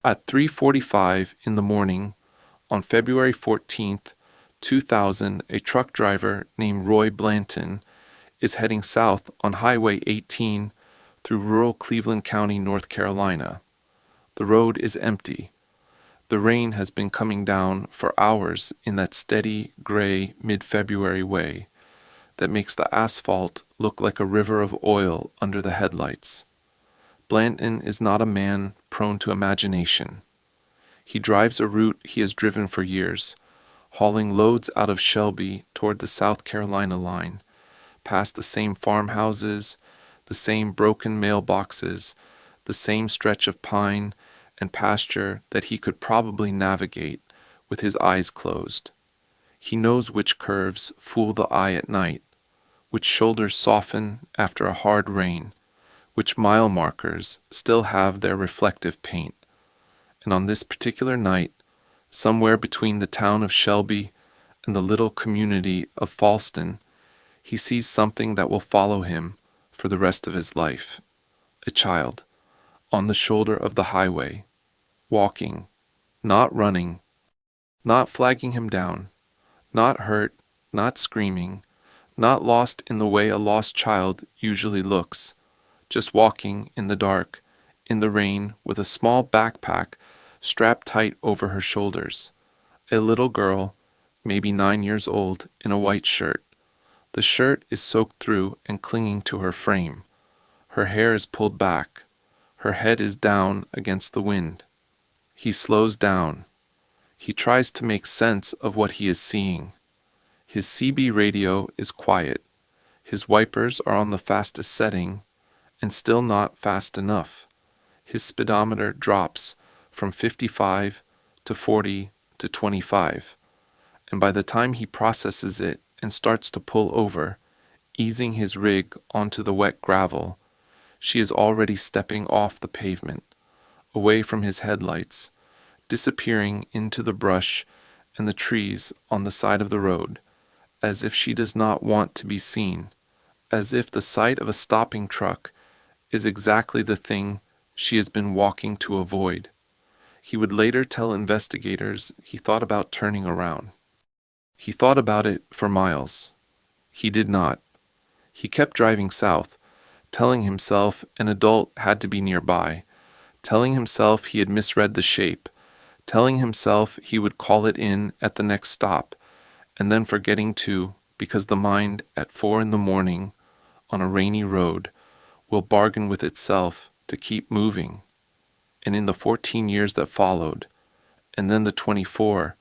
At 3:45 in the morning on February 14th, 2000, a truck driver named Roy Blanton is heading south on Highway 18 through rural Cleveland County, North Carolina. The road is empty. The rain has been coming down for hours in that steady, gray, mid-February way that makes the asphalt look like a river of oil under the headlights. Blanton is not a man prone to imagination. He drives a route he has driven for years, hauling loads out of Shelby toward the South Carolina line, past the same farmhouses, the same broken mailboxes, the same stretch of pine and pasture that he could probably navigate with his eyes closed. He knows which curves fool the eye at night, which shoulders soften after a hard rain, which mile markers still have their reflective paint. And on this particular night, somewhere between the town of Shelby and the little community of Falston, he sees something that will follow him for the rest of his life. A child, on the shoulder of the highway, walking, not running, not flagging him down, not hurt, not screaming, not lost in the way a lost child usually looks, just walking in the dark, in the rain, with a small backpack strapped tight over her shoulders. A little girl, maybe 9 years old, in a white shirt. The shirt is soaked through and clinging to her frame. Her hair is pulled back. Her head is down against the wind. He slows down. He tries to make sense of what he is seeing. His CB radio is quiet. His wipers are on the fastest setting, and still not fast enough. His speedometer drops from 55 to 40 to 25, and by the time he processes it and starts to pull over, easing his rig onto the wet gravel, she is already stepping off the pavement, away from his headlights, disappearing into the brush and the trees on the side of the road, as if she does not want to be seen, as if the sight of a stopping truck is exactly the thing she has been walking to avoid. He would later tell investigators he thought about turning around. He thought about it for miles. He did not. He kept driving south, telling himself an adult had to be nearby, telling himself he had misread the shape, telling himself he would call it in at the next stop, and then forgetting to, because the mind at 4 a.m. on a rainy road will bargain with itself to keep moving. And in the 14 years that followed, and then the 24,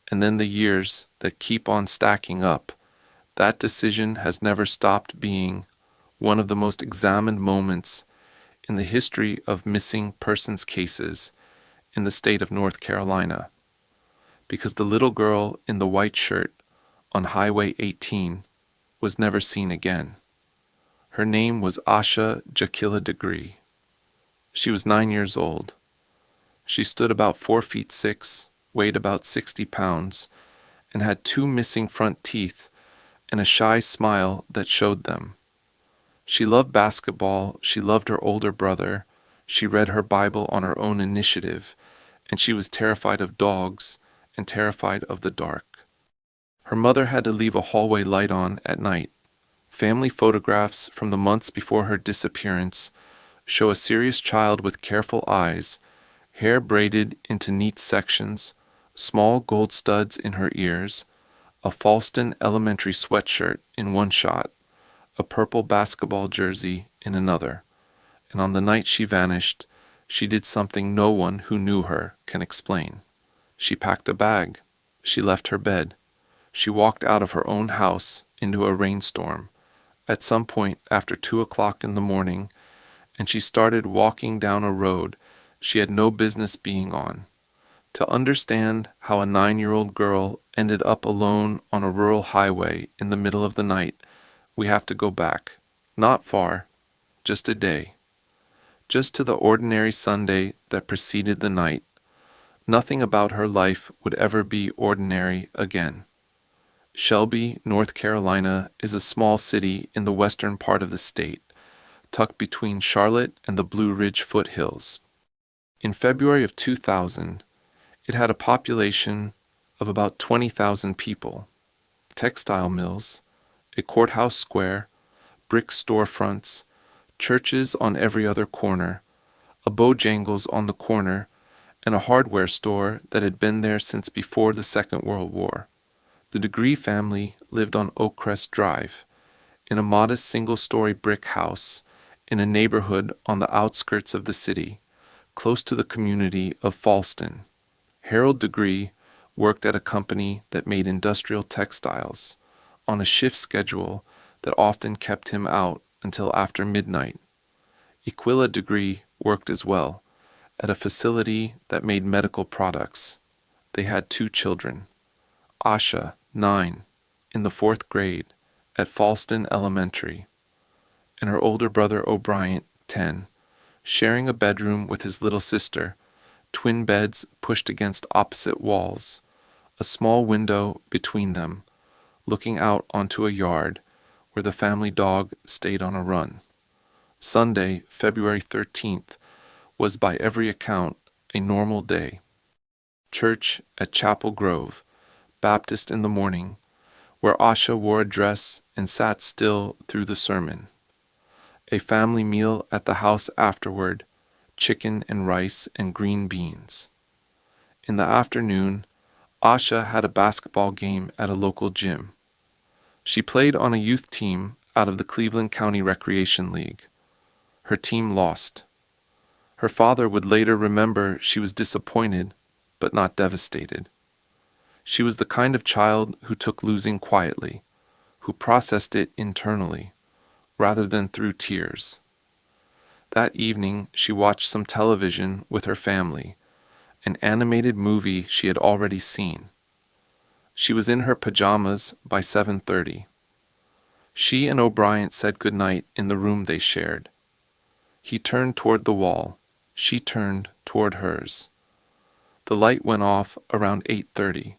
and then the years that keep on stacking up, that decision has never stopped being one of the most examined moments in the history of missing persons cases in the state of North Carolina, because the little girl in the white shirt on Highway 18 was never seen again. Her name was Asha Degree. She was 9 years old. She stood about 4'6", weighed about 60 pounds, and had 2 missing front teeth and a shy smile that showed them. She loved basketball, she loved her older brother, she read her Bible on her own initiative, and she was terrified of dogs and terrified of the dark. Her mother had to leave a hallway light on at night. Family photographs from the months before her disappearance show a serious child with careful eyes, hair braided into neat sections, small gold studs in her ears, a Falston elementary sweatshirt in one shot, a purple basketball jersey in another. And on the night she vanished, she did something no one who knew her can explain. She packed a bag. She left her bed. She walked out of her own house into a rainstorm at some point after 2 o'clock in the morning, and she started walking down a road she had no business being on. To understand how a 9-year-old girl ended up alone on a rural highway in the middle of the night, we have to go back. Not far, just a day. Just to the ordinary Sunday that preceded the night. Nothing about her life would ever be ordinary again. Shelby, North Carolina, is a small city in the western part of the state, tucked between Charlotte and the Blue Ridge foothills. In February of 2000, it had a population of about 20,000 people, textile mills, a courthouse square, brick storefronts, churches on every other corner, a Bojangles on the corner, and a hardware store that had been there since before the Second World War. The Degree family lived on Oakcrest Drive, in a modest single-story brick house in a neighborhood on the outskirts of the city, close to the community of Falston. Harold Degree worked at a company that made industrial textiles, on a shift schedule that often kept him out until after midnight. Aquila Degree worked as well, at a facility that made medical products. They had 2 children. Asha, 9, in the 4th grade, at Falston Elementary, and her older brother O'Brien, 10, sharing a bedroom with his little sister, twin beds pushed against opposite walls, a small window between them, looking out onto a yard where the family dog stayed on a run. Sunday, February 13th, was by every account a normal day. Church at Chapel Grove, Baptist in the morning, where Asha wore a dress and sat still through the sermon. A family meal at the house afterward, chicken and rice and green beans. In the afternoon, Asha had a basketball game at a local gym. She played on a youth team out of the Cleveland County Recreation League. Her team lost. Her father would later remember she was disappointed, but not devastated. She was the kind of child who took losing quietly, who processed it internally, rather than through tears. That evening, she watched some television with her family, an animated movie she had already seen. She was in her pajamas by 7:30. She and O'Brien said goodnight in the room they shared. He turned toward the wall. She turned toward hers. The light went off around 8:30.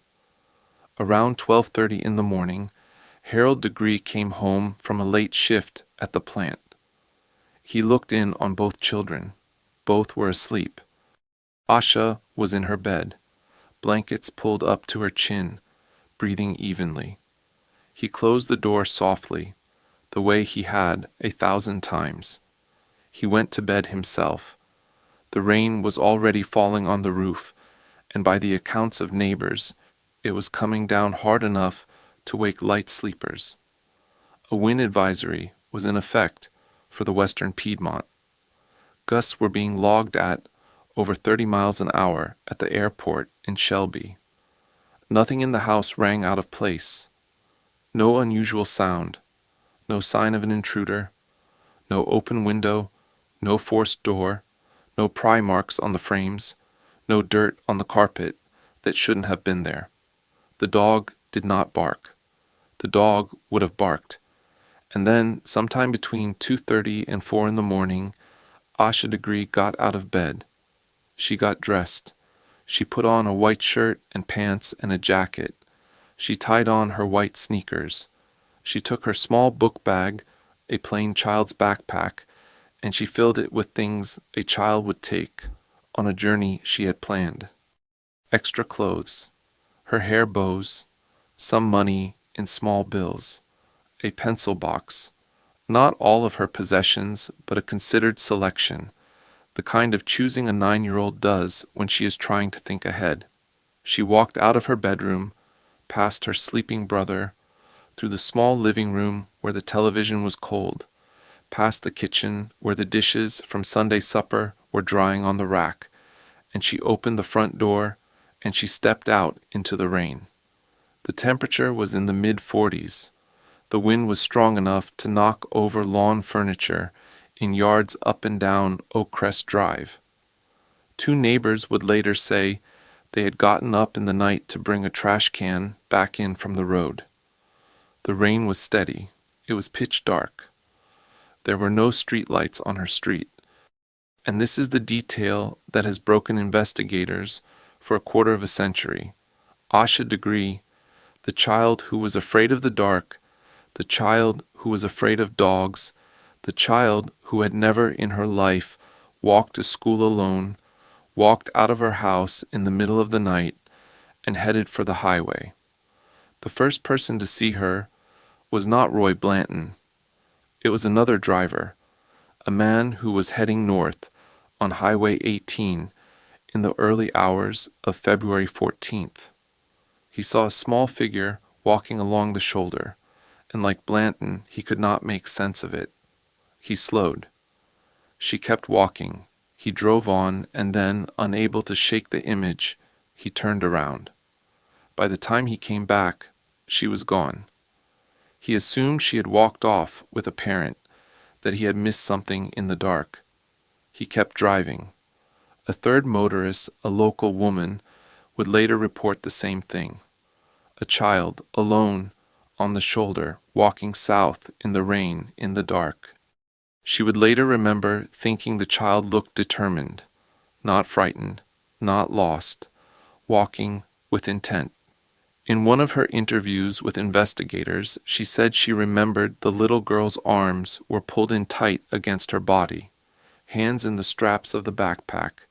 Around 12:30 in the morning, Harold Degree came home from a late shift at the plant. He looked in on both children. Both were asleep. Asha was in her bed, blankets pulled up to her chin, breathing evenly. He closed the door softly, the way he had 1,000 times. He went to bed himself. The rain was already falling on the roof, and by the accounts of neighbors, it was coming down hard enough to wake light sleepers. A wind advisory was in effect for the western Piedmont. Gusts were being logged at over 30 miles an hour at the airport in Shelby. Nothing in the house rang out of place. No unusual sound, no sign of an intruder, no open window, no forced door, no pry marks on the frames, no dirt on the carpet that shouldn't have been there. The dog did not bark. The dog would have barked. And then, sometime between 2:30 and 4 in the morning, Asha Degree got out of bed. She got dressed. She put on a white shirt and pants and a jacket. She tied on her white sneakers. She took her small book bag, a plain child's backpack, and she filled it with things a child would take on a journey she had planned. Extra clothes, her hair bows, some money in small bills, a pencil box, not all of her possessions, but a considered selection, the kind of choosing a 9-year-old does when she is trying to think ahead. She walked out of her bedroom, past her sleeping brother, through the small living room where the television was cold, past the kitchen where the dishes from Sunday supper were drying on the rack, and she opened the front door, and she stepped out into the rain. The temperature was in the mid-40s. The wind was strong enough to knock over lawn furniture in yards up and down Oakcrest Drive. 2 neighbors would later say they had gotten up in the night to bring a trash can back in from the road. The rain was steady. It was pitch dark. There were no street lights on her street. And this is the detail that has broken investigators for a quarter of a century. Asha Degree, the child who was afraid of the dark, the child who was afraid of dogs, the child who had never in her life walked to school alone, walked out of her house in the middle of the night and headed for the highway. The first person to see her was not Roy Blanton. It was another driver, a man who was heading north on Highway 18 in the early hours of February 14th. He saw a small figure walking along the shoulder, and like Blanton, he could not make sense of it. He slowed. She kept walking. He drove on, and then, unable to shake the image, he turned around. By the time he came back, she was gone. He assumed she had walked off with a parent, that he had missed something in the dark. He kept driving. A third motorist, a local woman, would later report the same thing. A child, alone, on the shoulder, walking south in the rain, in the dark. She would later remember thinking the child looked determined, not frightened, not lost, walking with intent. In one of her interviews with investigators, she said she remembered the little girl's arms were pulled in tight against her body, hands in the straps of the backpack,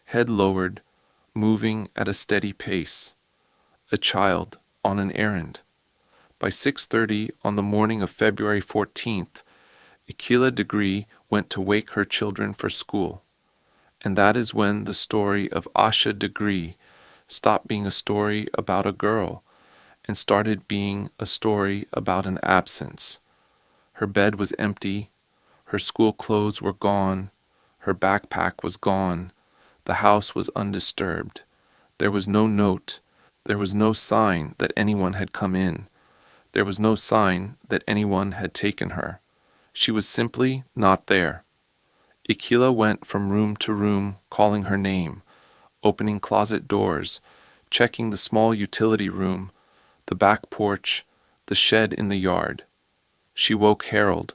head lowered, moving at a steady pace. A child on an errand. By 6:30 on the morning of February 14th, Asha Degree went to wake her children for school. And that is when the story of Asha Degree stopped being a story about a girl and started being a story about an absence. Her bed was empty, her school clothes were gone, her backpack was gone, the house was undisturbed. There was no note, there was no sign that anyone had come in, there was no sign that anyone had taken her. She was simply not there. Asha went from room to room calling her name, opening closet doors, checking the small utility room, the back porch, the shed in the yard. She woke Harold.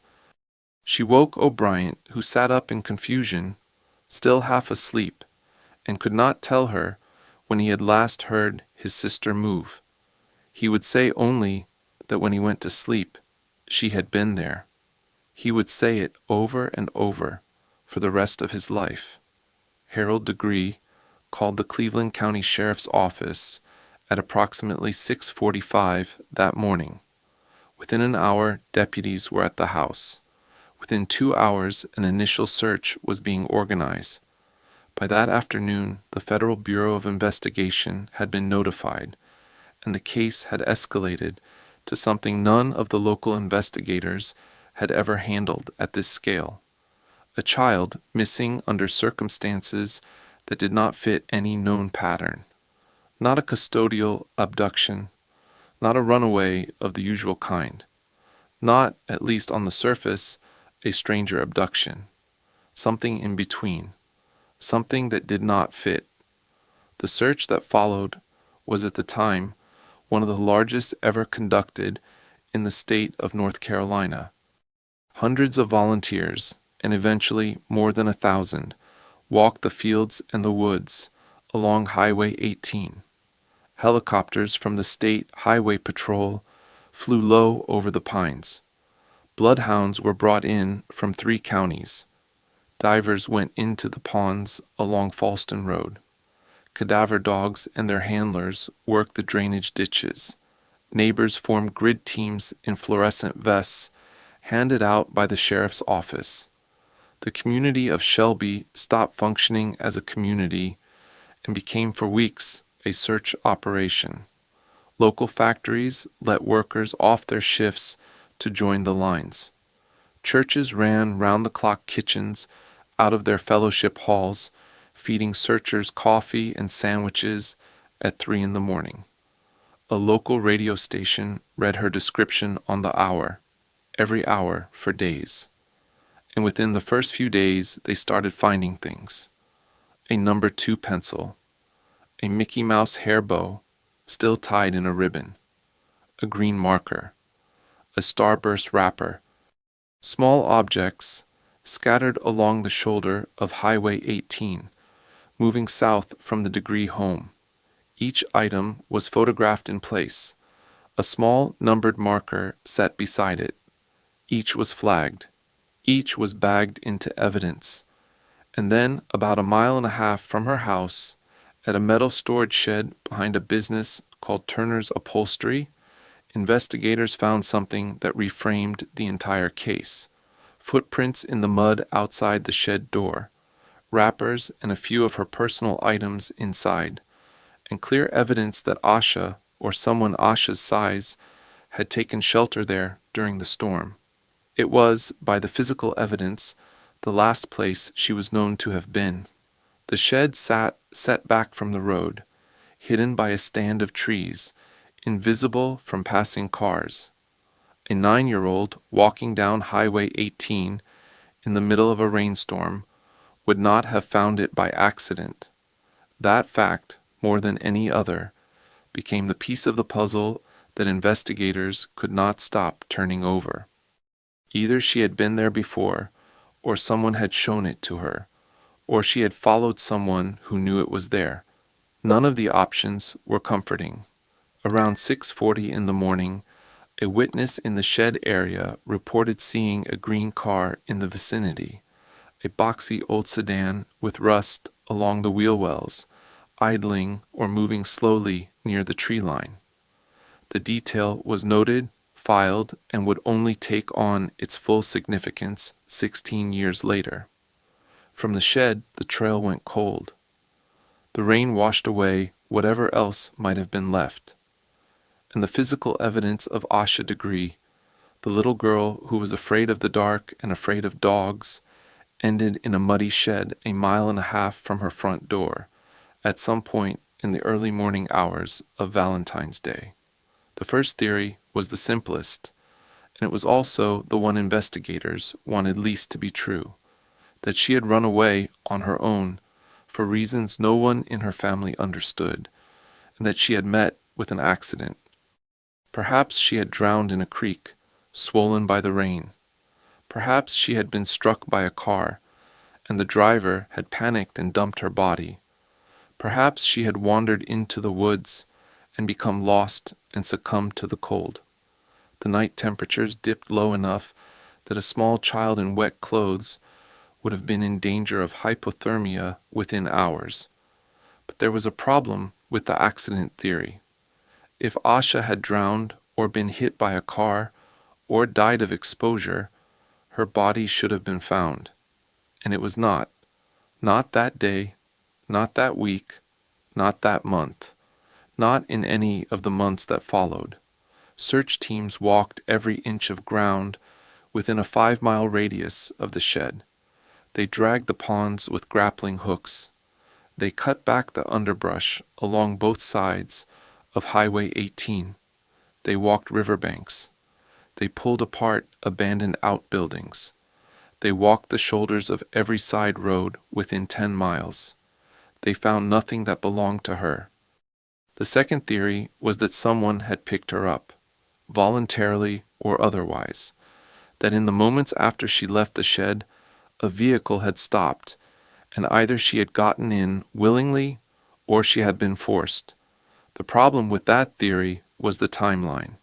She woke O'Brien, who sat up in confusion, still half asleep, and could not tell her when he had last heard his sister move. He would say only that when he went to sleep, she had been there. He would say it over and over for the rest of his life. Harold Degree called the Cleveland County Sheriff's Office at approximately 6:45 that morning. Within an hour, deputies were at the house. Within 2 hours, an initial search was being organized. By that afternoon, the Federal Bureau of Investigation had been notified, and the case had escalated to something none of the local investigators had ever handled at this scale. A child missing under circumstances that did not fit any known pattern. Not a custodial abduction, not a runaway of the usual kind, not, at least on the surface, a stranger abduction. Something in between, something that did not fit. The search that followed was at the time one of the largest ever conducted in the state of North Carolina. Hundreds of volunteers, and eventually more than 1,000, walked the fields and the woods along Highway 18. Helicopters from the State Highway Patrol flew low over the pines. Bloodhounds were brought in from 3 counties. Divers went into the ponds along Falston Road. Cadaver dogs and their handlers worked the drainage ditches. Neighbors formed grid teams in fluorescent vests handed out by the sheriff's office. The community of Shelby stopped functioning as a community and became for weeks a search operation. Local factories let workers off their shifts to join the lines. Churches ran round-the-clock kitchens out of their fellowship halls, feeding searchers coffee and sandwiches at 3 a.m. A local radio station read her description on the hour, every hour for days. And within the first few days, they started finding things. A number 2 pencil, a Mickey Mouse hair bow, still tied in a ribbon, a green marker, a starburst wrapper, small objects scattered along the shoulder of Highway 18, moving south from the Degree home. Each item was photographed in place, a small numbered marker set beside it. Each was flagged. Each was bagged into evidence. And then, about a mile and a half from her house, at a metal storage shed behind a business called Turner's Upholstery, investigators found something that reframed the entire case. Footprints in the mud outside the shed door, wrappers and a few of her personal items inside, and clear evidence that Asha, or someone Asha's size, had taken shelter there during the storm. It was, by the physical evidence, the last place she was known to have been. The shed sat set back from the road, hidden by a stand of trees, invisible from passing cars. A 9-year-old walking down Highway 18 in the middle of a rainstorm would not have found it by accident. That fact, more than any other, became the piece of the puzzle that investigators could not stop turning over. Either she had been there before, or someone had shown it to her, or she had followed someone who knew it was there. None of the options were comforting. Around 6:40 in the morning, a witness in the shed area reported seeing a green car in the vicinity, a boxy old sedan with rust along the wheel wells, idling or moving slowly near the tree line. The detail was noted, filed, and would only take on its full significance 16 years later. From the shed, the trail went cold. The rain washed away whatever else might have been left. And the physical evidence of Asha Degree, the little girl who was afraid of the dark and afraid of dogs, ended in a muddy shed a mile and a half from her front door, at some point in the early morning hours of Valentine's Day. The first theory was the simplest, and it was also the one investigators wanted least to be true, that she had run away on her own for reasons no one in her family understood, and that she had met with an accident. Perhaps she had drowned in a creek, swollen by the rain. Perhaps she had been struck by a car, and the driver had panicked and dumped her body. Perhaps she had wandered into the woods and become lost and succumbed to the cold. The night temperatures dipped low enough that a small child in wet clothes would have been in danger of hypothermia within hours. But there was a problem with the accident theory. If Asha had drowned or been hit by a car or died of exposure, her body should have been found. And it was not. Not that day, not that week, not that month, not in any of the months that followed. Search teams walked every inch of ground within a 5-mile radius of the shed. They dragged the ponds with grappling hooks. They cut back the underbrush along both sides of Highway 18. They walked riverbanks. They pulled apart abandoned outbuildings. They walked the shoulders of every side road within 10 miles. They found nothing that belonged to her. The second theory was that someone had picked her up, voluntarily or otherwise, that in the moments after she left the shed, a vehicle had stopped, and either she had gotten in willingly or she had been forced. The problem with that theory was the timeline.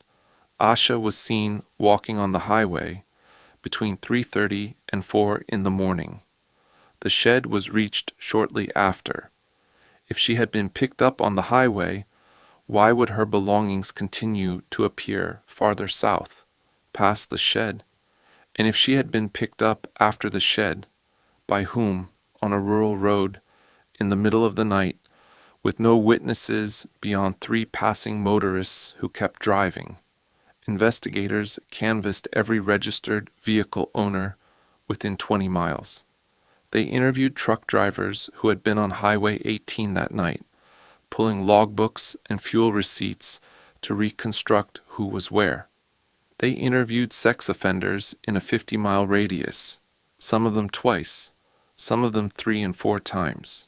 Asha was seen walking on the highway between 3:30 and 4 in the morning. The shed was reached shortly after. If she had been picked up on the highway, why would her belongings continue to appear farther south, past the shed? And if she had been picked up after the shed, by whom, on a rural road, in the middle of the night, with no witnesses beyond 3 passing motorists who kept driving? Investigators canvassed every registered vehicle owner within 20 miles. They interviewed truck drivers who had been on Highway 18 that night, pulling logbooks and fuel receipts to reconstruct who was where. They interviewed sex offenders in a 50-mile radius, some of them twice, some of them 3 and 4 times.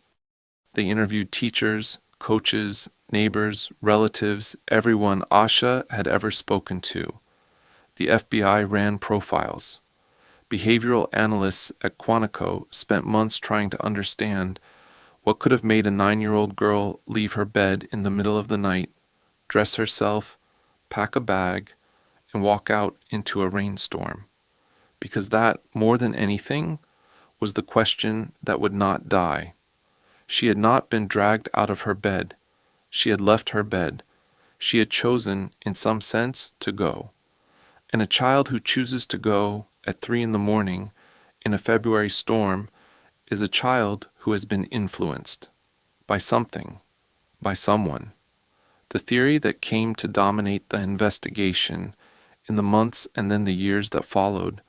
They interviewed teachers, coaches, neighbors, relatives, everyone Asha had ever spoken to. The FBI ran profiles. Behavioral analysts at Quantico spent months trying to understand what could have made a 9-year-old girl leave her bed in the middle of the night, dress herself, pack a bag, and walk out into a rainstorm. Because that, more than anything, was the question that would not die. She had not been dragged out of her bed. She had left her bed. She had chosen, in some sense, to go. And a child who chooses to go at 3 a.m. in a February storm is a child who has been influenced by something, by someone. The theory that came to dominate the investigation in the months and then the years that followed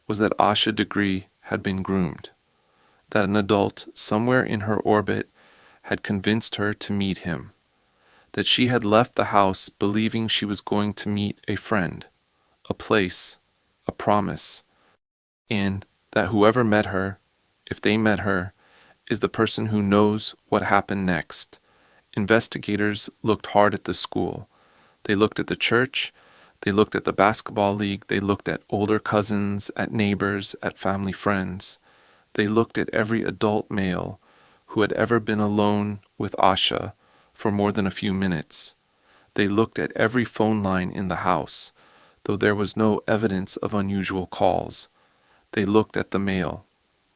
was that Asha Degree had been groomed, that an adult somewhere in her orbit had convinced her to meet him, that she had left the house believing she was going to meet a friend, a place, a promise, and that whoever met her, if they met her, is the person who knows what happened next. Investigators looked hard at the school. They looked at the church. They looked at the basketball league. They looked at older cousins, at neighbors, at family friends. They looked at every adult male who had ever been alone with Asha for more than a few minutes. They looked at every phone line in the house, though there was no evidence of unusual calls. They looked at the mail.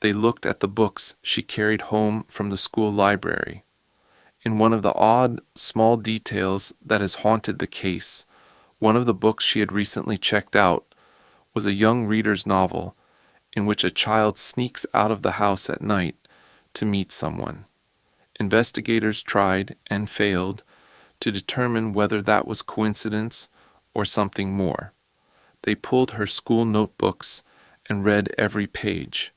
They looked at the books she carried home from the school library. In one of the odd, small details that has haunted the case, one of the books she had recently checked out was a young reader's novel in which a child sneaks out of the house at night to meet someone. Investigators tried and failed to determine whether that was coincidence or something more. They pulled her school notebooks and read every page.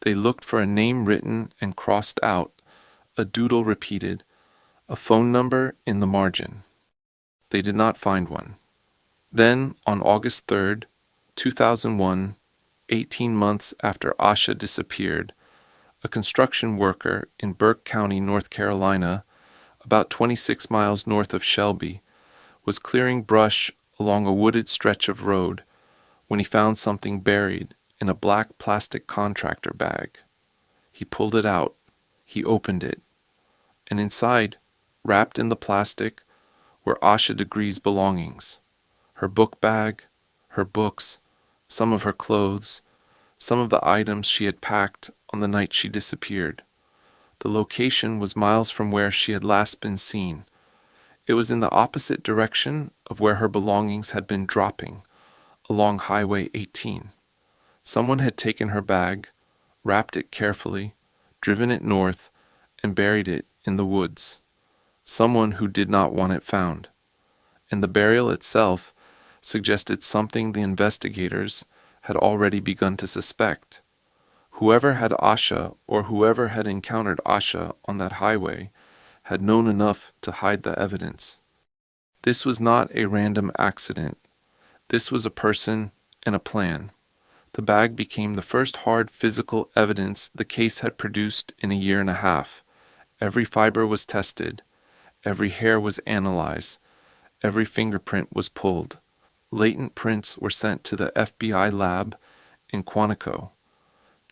They looked for a name written and crossed out, a doodle repeated, a phone number in the margin. They did not find one. Then, on August 3rd, 2001, 18 months after Asha disappeared, a construction worker in Burke County, North Carolina, about 26 miles north of Shelby, was clearing brush along a wooded stretch of road when he found something buried in a black plastic contractor bag. He pulled it out. He opened it. And inside, wrapped in the plastic, were Asha Degree's belongings. Her book bag, her books, some of her clothes, some of the items she had packed on the night she disappeared. The location was miles from where she had last been seen. It was in the opposite direction of where her belongings had been dropping, along Highway 18. Someone had taken her bag, wrapped it carefully, driven it north, and buried it in the woods. Someone who did not want it found. And the burial itself suggested something the investigators had already begun to suspect. Whoever had Asha or whoever had encountered Asha on that highway had known enough to hide the evidence. This was not a random accident. This was a person and a plan. The bag became the first hard physical evidence the case had produced in a year and a half. Every fiber was tested. Every hair was analyzed. Every fingerprint was pulled. Latent prints were sent to the FBI lab in Quantico.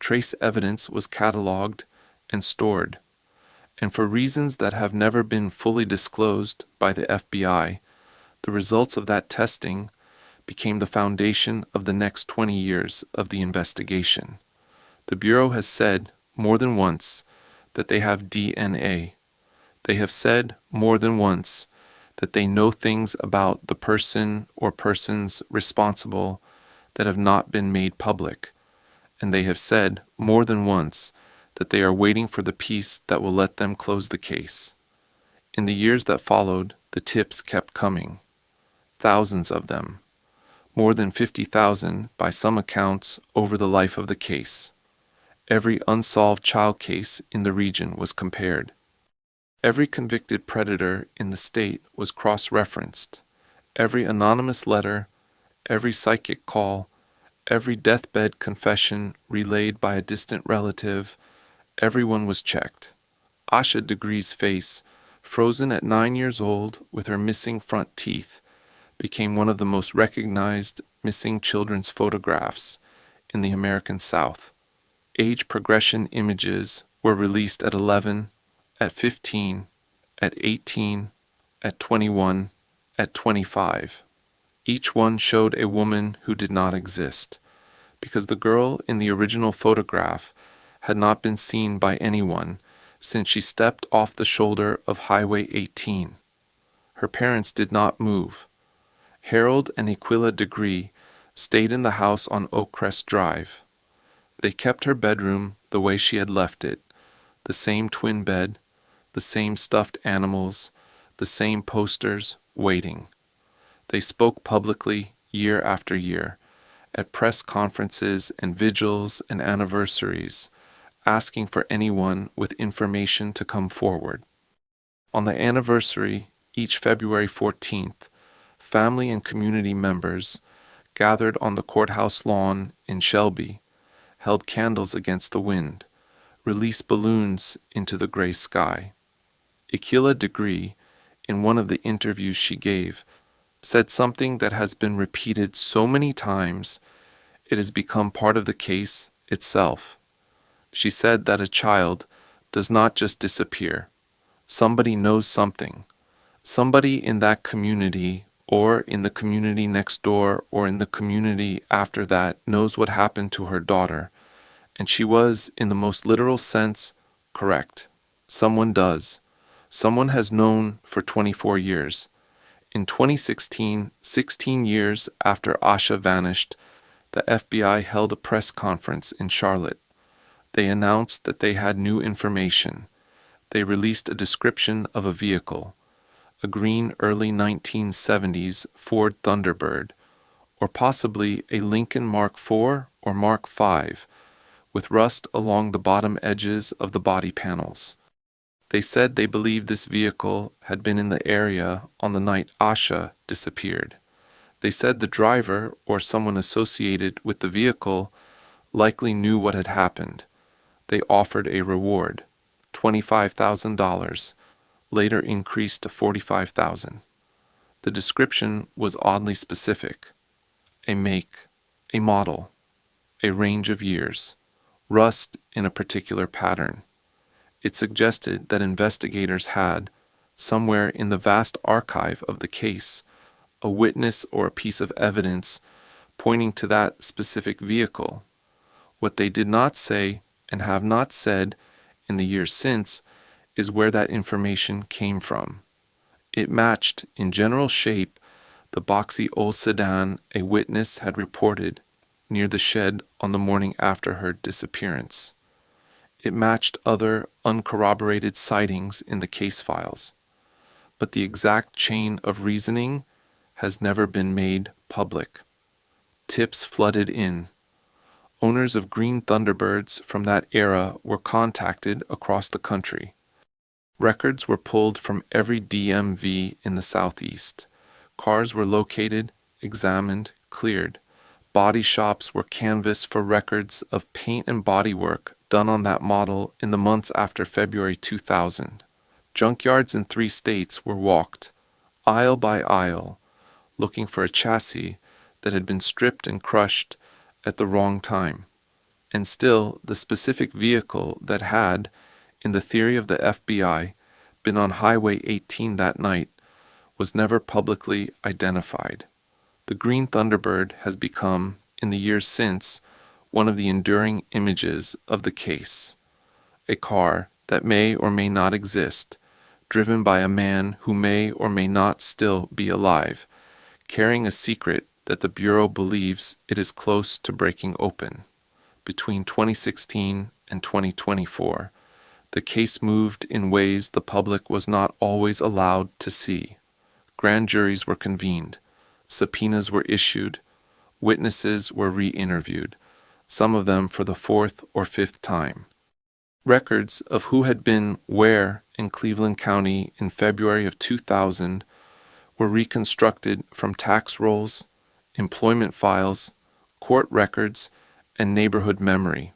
Trace evidence was cataloged and stored. And for reasons that have never been fully disclosed by the FBI, the results of that testing became the foundation of the next 20 years of the investigation. The Bureau has said more than once that they have DNA. They have said more than once that they know things about the person or persons responsible that have not been made public. And they have said more than once that they are waiting for the piece that will let them close the case. In the years that followed, the tips kept coming. Thousands of them. More than 50,000 by some accounts over the life of the case. Every unsolved child case in the region was compared. Every convicted predator in the state was cross-referenced. Every anonymous letter, every psychic call, every deathbed confession relayed by a distant relative, everyone was checked. Asha Degree's face, frozen at 9 years old with her missing front teeth, became one of the most recognized missing children's photographs in the American South. Age progression images were released at 11, at 15, at 18, at 21, at 25. Each one showed a woman who did not exist, because the girl in the original photograph had not been seen by anyone since she stepped off the shoulder of Highway 18. Her parents did not move. Harold and Aquila Degree stayed in the house on Oakcrest Drive. They kept her bedroom the way she had left it, the same twin bed, the same stuffed animals, the same posters, waiting. They spoke publicly year after year, at press conferences and vigils and anniversaries, asking for anyone with information to come forward. On the anniversary, each February 14th, family and community members gathered on the courthouse lawn in Shelby, held candles against the wind, released balloons into the gray sky. Aquila Degree, in one of the interviews she gave, said something that has been repeated so many times it has become part of the case itself. She said that a child does not just disappear. Somebody knows something. Somebody in that community, or in the community next door, or in the community after that, knows what happened to her daughter, and she was, in the most literal sense, correct. Someone does. Someone has known for 24 years. In 2016, 16 years after Asha vanished, the FBI held a press conference in Charlotte. They announced that they had new information. They released a description of a vehicle, a green early 1970s Ford Thunderbird, or possibly a Lincoln Mark IV or Mark V, with rust along the bottom edges of the body panels. They said they believed this vehicle had been in the area on the night Asha disappeared. They said the driver or someone associated with the vehicle likely knew what had happened. They offered a reward, $25,000, later increased to $45,000. The description was oddly specific: a make, a model, a range of years, rust in a particular pattern. It suggested that investigators had, somewhere in the vast archive of the case, a witness or a piece of evidence pointing to that specific vehicle. What they did not say and have not said in the years since is where that information came from. It matched, in general shape, the boxy old sedan a witness had reported near the shed on the morning after her disappearance. It matched other uncorroborated sightings in the case files. But the exact chain of reasoning has never been made public. Tips flooded in. Owners of green Thunderbirds from that era were contacted across the country. Records were pulled from every DMV in the Southeast. Cars were located, examined, cleared. Body shops were canvassed for records of paint and bodywork done on that model in the months after February 2000. Junkyards in 3 states were walked, aisle by aisle, looking for a chassis that had been stripped and crushed at the wrong time. And still, the specific vehicle that had, in the theory of the FBI, been on Highway 18 that night was never publicly identified. The green Thunderbird has become, in the years since, one of the enduring images of the case. A car that may or may not exist, driven by a man who may or may not still be alive, carrying a secret that the Bureau believes it is close to breaking open. Between 2016 and 2024, the case moved in ways the public was not always allowed to see. Grand juries were convened, subpoenas were issued, witnesses were re-interviewed, some of them for the 4th or 5th time. Records of who had been where in Cleveland County in February of 2000 were reconstructed from tax rolls, employment files, court records, and neighborhood memory.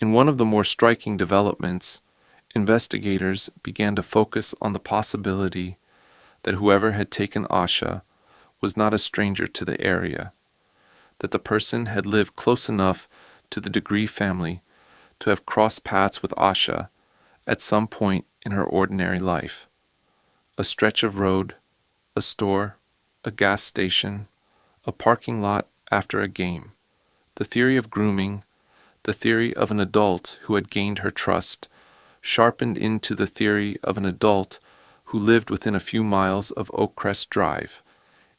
In one of the more striking developments, investigators began to focus on the possibility that whoever had taken Asha was not a stranger to the area, that the person had lived close enough to the Degree family to have crossed paths with Asha at some point in her ordinary life. A stretch of road, a store, a gas station, a parking lot after a game. The theory of grooming, the theory of an adult who had gained her trust, sharpened into the theory of an adult who lived within a few miles of Oakcrest Drive.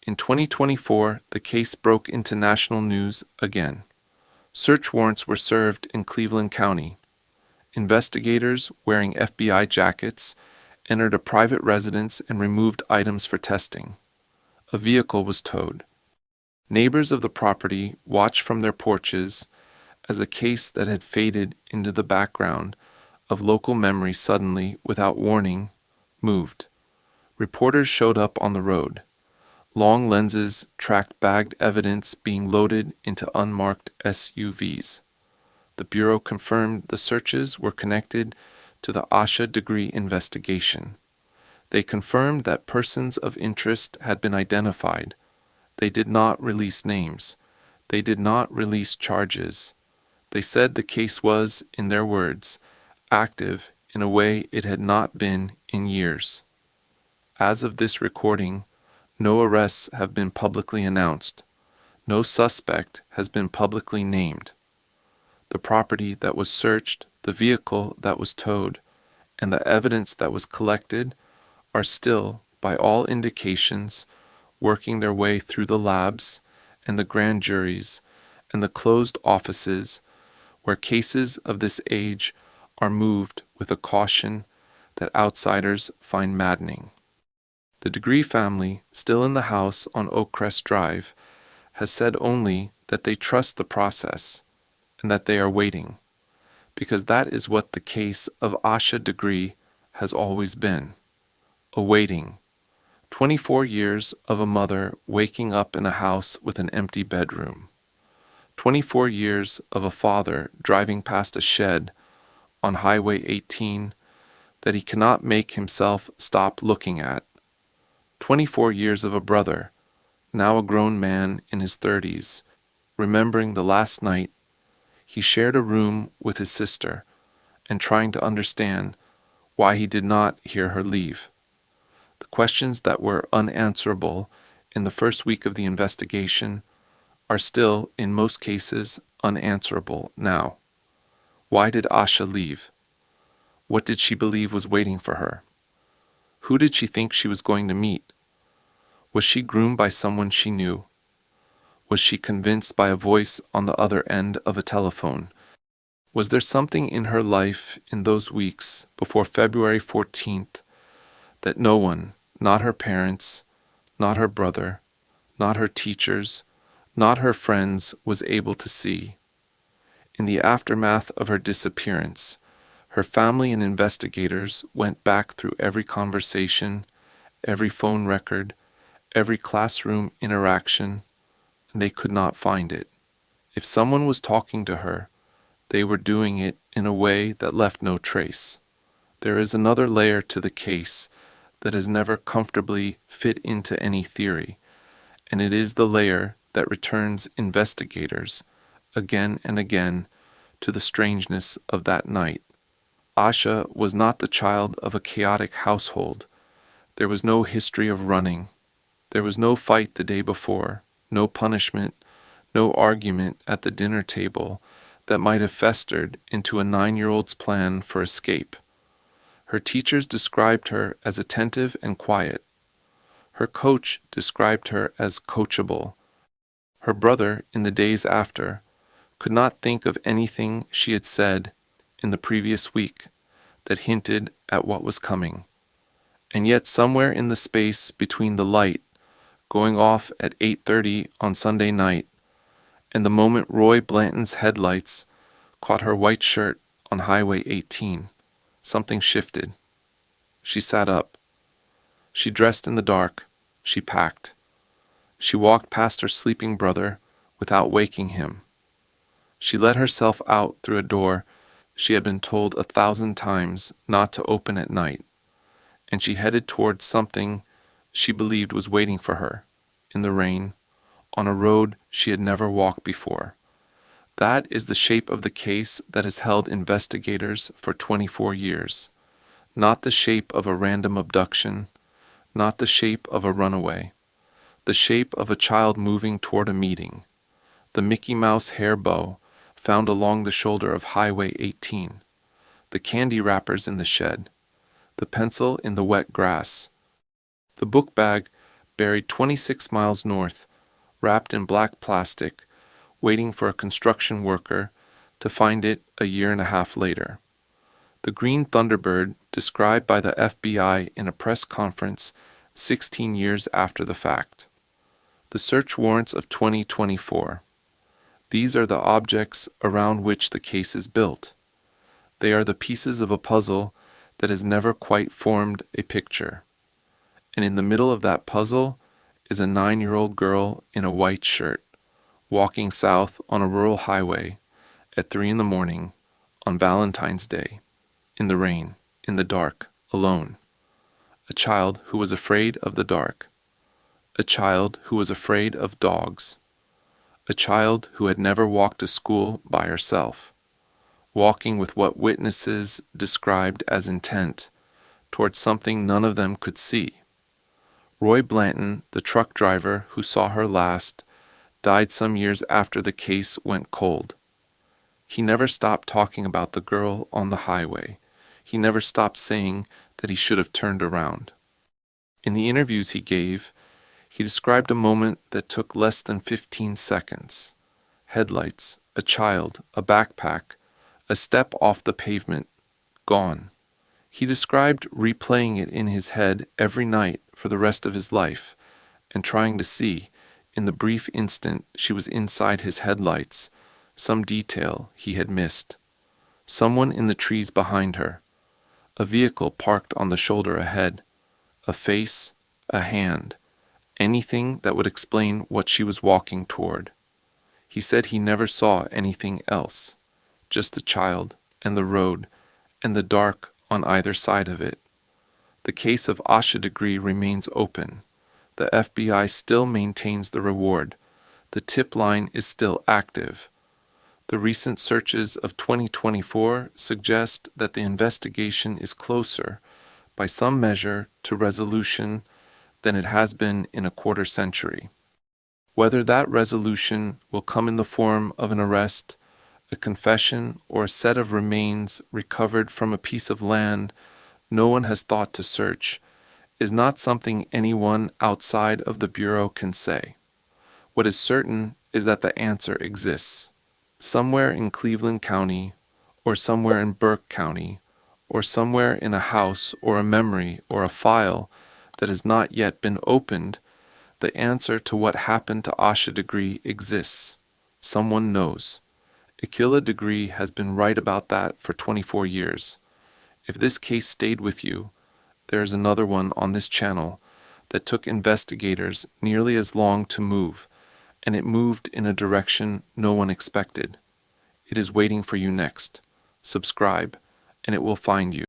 In 2024, the case broke into national news again. Search warrants were served in Cleveland County. Investigators, wearing FBI jackets, entered a private residence and removed items for testing. A vehicle was towed. Neighbors of the property watched from their porches as a case that had faded into the background of local memory suddenly, without warning, moved. Reporters showed up on the road. Long lenses tracked bagged evidence being loaded into unmarked SUVs. The Bureau confirmed the searches were connected to the Asha Degree investigation. They confirmed that persons of interest had been identified. They did not release names. They did not release charges. They said the case was, in their words, active in a way it had not been in years. As of this recording, no arrests have been publicly announced. No suspect has been publicly named. The property that was searched, the vehicle that was towed, and the evidence that was collected are still, by all indications, working their way through the labs and the grand juries and the closed offices where cases of this age are moved with a caution that outsiders find maddening. The Degree family, still in the house on Oakcrest Drive, has said only that they trust the process and that they are waiting, because that is what the case of Asha Degree has always been, awaiting. 24 years of a mother waking up in a house with an empty bedroom. 24 years of a father driving past a shed on Highway 18 that he cannot make himself stop looking at. 24 years of a brother, now a grown man in his 30s, remembering the last night he shared a room with his sister and trying to understand why he did not hear her leave. The questions that were unanswerable in the first week of the investigation are still, in most cases, unanswerable now. Why did Asha leave? What did she believe was waiting for her? Who did she think she was going to meet? Was she groomed by someone she knew? Was she convinced by a voice on the other end of a telephone? Was there something in her life in those weeks before February 14th that no one, not her parents, not her brother, not her teachers, not her friends, was able to see? In the aftermath of her disappearance, her family and investigators went back through every conversation, every phone record, every classroom interaction, and they could not find it. If someone was talking to her, they were doing it in a way that left no trace. There is another layer to the case that has never comfortably fit into any theory, and it is the layer that returns investigators again and again to the strangeness of that night. Asha was not the child of a chaotic household. There was no history of running. There was no fight the day before, no punishment, no argument at the dinner table that might have festered into a 9-year-old's plan for escape. Her teachers described her as attentive and quiet. Her coach described her as coachable. Her brother, in the days after, could not think of anything she had said in the previous week that hinted at what was coming. And yet somewhere in the space between the light going off at 8:30 on Sunday night and the moment Roy Blanton's headlights caught her white shirt on Highway 18, something shifted. She sat up. She dressed in the dark. She packed. She walked past her sleeping brother without waking him. She let herself out through a door she had been told 1,000 times not to open at night, and she headed towards something she believed was waiting for her, in the rain, on a road she had never walked before. That is the shape of the case that has held investigators for 24 years. Not the shape of a random abduction, not the shape of a runaway, the shape of a child moving toward a meeting. The Mickey Mouse hair bow found along the shoulder of Highway 18, the candy wrappers in the shed, the pencil in the wet grass, the book bag buried 26 miles north, wrapped in black plastic, waiting for a construction worker to find it a year and a half later. The green Thunderbird described by the FBI in a press conference 16 years after the fact. The search warrants of 2024. These are the objects around which the case is built. They are the pieces of a puzzle that has never quite formed a picture. And in the middle of that puzzle is a 9-year-old girl in a white shirt, walking south on a rural highway at 3 a.m. on Valentine's Day, in the rain, in the dark, alone. A child who was afraid of the dark. A child who was afraid of dogs. A child who had never walked to school by herself, walking with what witnesses described as intent towards something none of them could see. Roy Blanton, the truck driver who saw her last, died some years after the case went cold. He never stopped talking about the girl on the highway. He never stopped saying that he should have turned around. In the interviews he gave, he described a moment that took less than 15 seconds. Headlights, a child, a backpack, a step off the pavement, gone. He described replaying it in his head every night for the rest of his life and trying to see, in the brief instant she was inside his headlights, some detail he had missed. Someone in the trees behind her, a vehicle parked on the shoulder ahead, a face, a hand, anything that would explain what she was walking toward. He said he never saw anything else, just the child and the road and the dark on either side of it. The case of Asha Degree remains open. The FBI still maintains the reward. The tip line is still active. The recent searches of 2024 suggest that the investigation is closer, by some measure, to resolution than it has been in a quarter century. Whether that resolution will come in the form of an arrest, a confession, or a set of remains recovered from a piece of land no one has thought to search, is not something anyone outside of the Bureau can say. What is certain is that the answer exists. Somewhere in Cleveland County, or somewhere in Burke County, or somewhere in a house or a memory or a file that has not yet been opened, the answer to what happened to Asha Degree exists. Someone knows. Asha Degree has been right about that for 24 years. If this case stayed with you, there is another one on this channel that took investigators nearly as long to move, and it moved in a direction no one expected. It is waiting for you next. Subscribe, and it will find you.